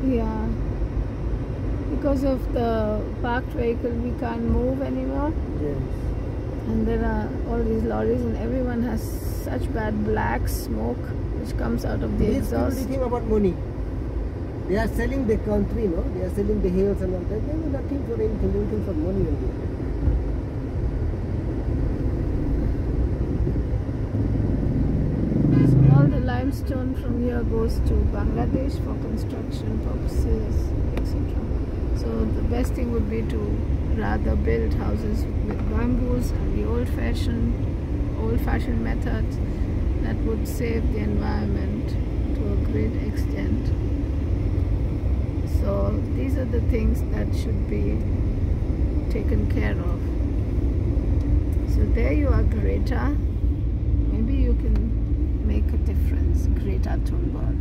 Yeah. Because of the parked vehicle, we can't move anymore. Yes. And there are all these lorries, and everyone has such bad black smoke which comes out of the These exhaust. people, they think about money. They are selling the country, no? They are selling the hills and all that. They are nothing for anything. They are looking for money only. So all the limestone from here goes to Bangladesh for construction purposes, etc. So the best thing would be to rather build houses with bamboos and the old-fashioned methods that would save the environment to a great extent. So these are the things that should be taken care of. So there you are, Greta. Maybe you can make a difference, Greta Thunberg.